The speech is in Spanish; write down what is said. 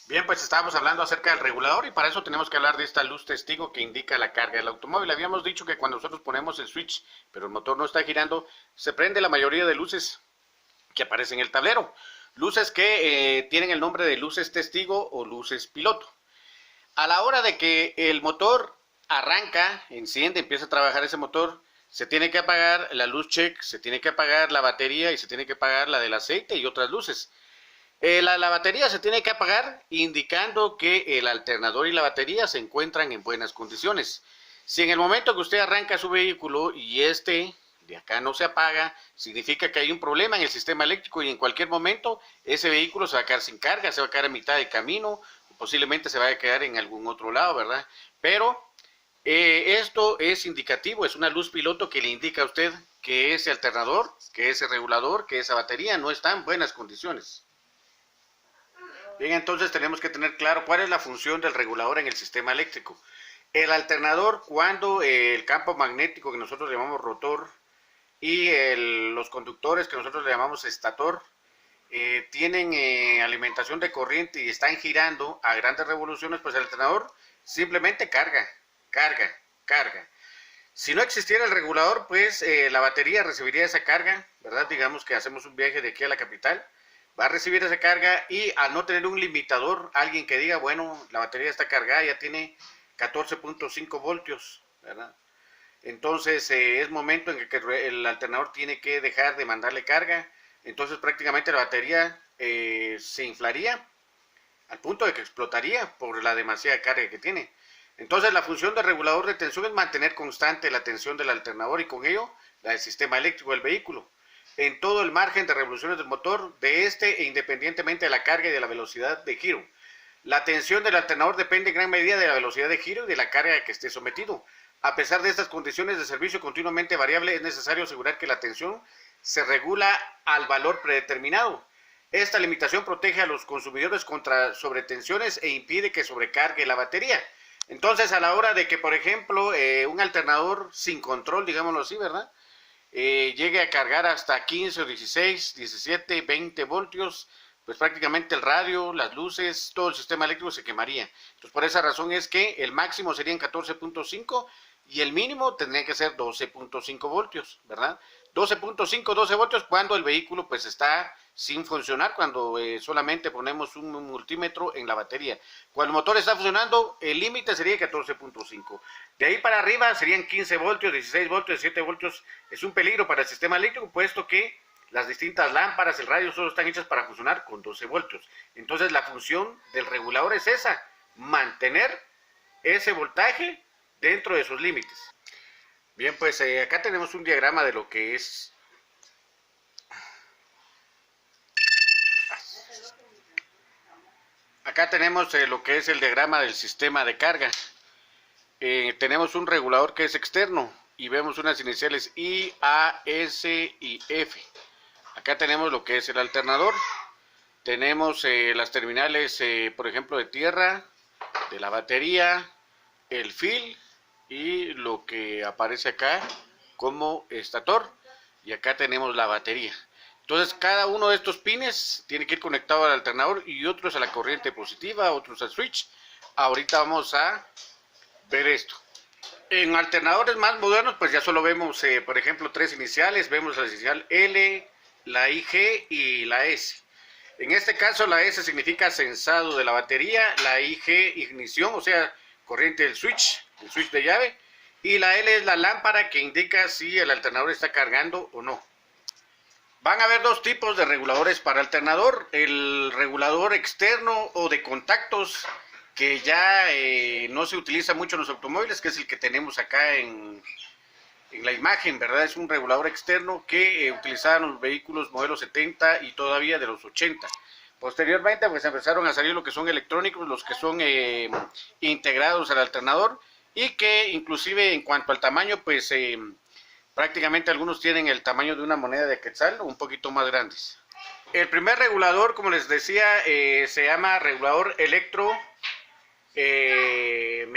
Bien, pues estábamos hablando acerca del regulador y para eso tenemos que hablar de esta luz testigo que indica la carga del automóvil. Habíamos dicho que cuando nosotros ponemos el switch, pero el motor no está girando, se prende la mayoría de luces que aparecen en el tablero. Luces que tienen el nombre de luces testigo o luces piloto. A la hora de que el motor arranca, enciende, empieza a trabajar ese motor, se tiene que apagar la luz check, se tiene que apagar la batería y se tiene que apagar la del aceite y otras luces. La batería se tiene que apagar indicando que el alternador y la batería se encuentran en buenas condiciones. Si en el momento que usted arranca su vehículo y este de acá no se apaga, significa que hay un problema en el sistema eléctrico y en cualquier momento ese vehículo se va a quedar sin carga, se va a quedar a mitad de camino, posiblemente se vaya a quedar en algún otro lado, ¿verdad? Pero esto es indicativo, es una luz piloto que le indica a usted que ese alternador, que ese regulador, que esa batería no está en buenas condiciones. Bien, entonces tenemos que tener claro cuál es la función del regulador en el sistema eléctrico. El alternador, cuando el campo magnético que nosotros llamamos rotor y los conductores que nosotros le llamamos estator tienen alimentación de corriente y están girando a grandes revoluciones, pues el alternador simplemente carga. Si no existiera el regulador, pues la batería recibiría esa carga, ¿verdad? Digamos que hacemos un viaje de aquí a la capital, va a recibir esa carga y al no tener un limitador, alguien que diga, bueno, la batería está cargada, ya tiene 14.5 voltios, ¿verdad? Entonces es momento en que el alternador tiene que dejar de mandarle carga, entonces prácticamente la batería se inflaría al punto de que explotaría por la demasiada carga que tiene. Entonces la función del regulador de tensión es mantener constante la tensión del alternador y con ello la del sistema eléctrico del vehículo en todo el margen de revoluciones del motor de este e independientemente de la carga y de la velocidad de giro. La tensión del alternador depende en gran medida de la velocidad de giro y de la carga a que esté sometido. A pesar de estas condiciones de servicio continuamente variable, es necesario asegurar que la tensión se regula al valor predeterminado. Esta limitación protege a los consumidores contra sobretensiones e impide que sobrecargue la batería. Entonces, a la hora de que, por ejemplo, un alternador sin control, digámoslo así, ¿verdad? Llegue a cargar hasta 15 o 16, 17, 20 voltios, pues prácticamente el radio, las luces, todo el sistema eléctrico se quemaría. Entonces, por esa razón es que el máximo serían 14.5 y el mínimo tendría que ser 12.5 voltios, ¿verdad? 12.5, 12 voltios cuando el vehículo pues está sin funcionar, cuando solamente ponemos un multímetro en la batería. Cuando el motor está funcionando, el límite sería 14.5. De ahí para arriba serían 15 voltios, 16 voltios, 17 voltios. Es un peligro para el sistema eléctrico, puesto que las distintas lámparas, el radio, solo están hechas para funcionar con 12 voltios. Entonces la función del regulador es esa, mantener ese voltaje dentro de sus límites. Bien, pues acá tenemos un diagrama de lo que es. Acá tenemos lo que es el diagrama del sistema de carga. Tenemos un regulador que es externo y vemos unas iniciales I, A, S y F. Acá tenemos lo que es el alternador. Tenemos las terminales, por ejemplo, de tierra, de la batería, el fil y lo que aparece acá como estator. Y acá tenemos la batería. Entonces cada uno de estos pines tiene que ir conectado al alternador y otros a la corriente positiva, otros al switch. Ahorita vamos a ver esto. En alternadores más modernos pues ya solo vemos por ejemplo tres iniciales. Vemos la inicial L, la IG y la S. En este caso la S significa sensado de la batería, la IG ignición, o sea corriente del switch, el switch de llave, y la L es la lámpara que indica si el alternador está cargando o no. Van a haber dos tipos de reguladores para alternador, el regulador externo o de contactos que ya no se utiliza mucho en los automóviles, que es el que tenemos acá en la imagen, ¿verdad? Es un regulador externo que utilizaban los vehículos modelos 70 y todavía de los 80. Posteriormente pues empezaron a salir lo que son electrónicos, los que son integrados al alternador y que inclusive en cuanto al tamaño pues prácticamente algunos tienen el tamaño de una moneda de quetzal o un poquito más grandes. El primer regulador, como les decía, se llama regulador electro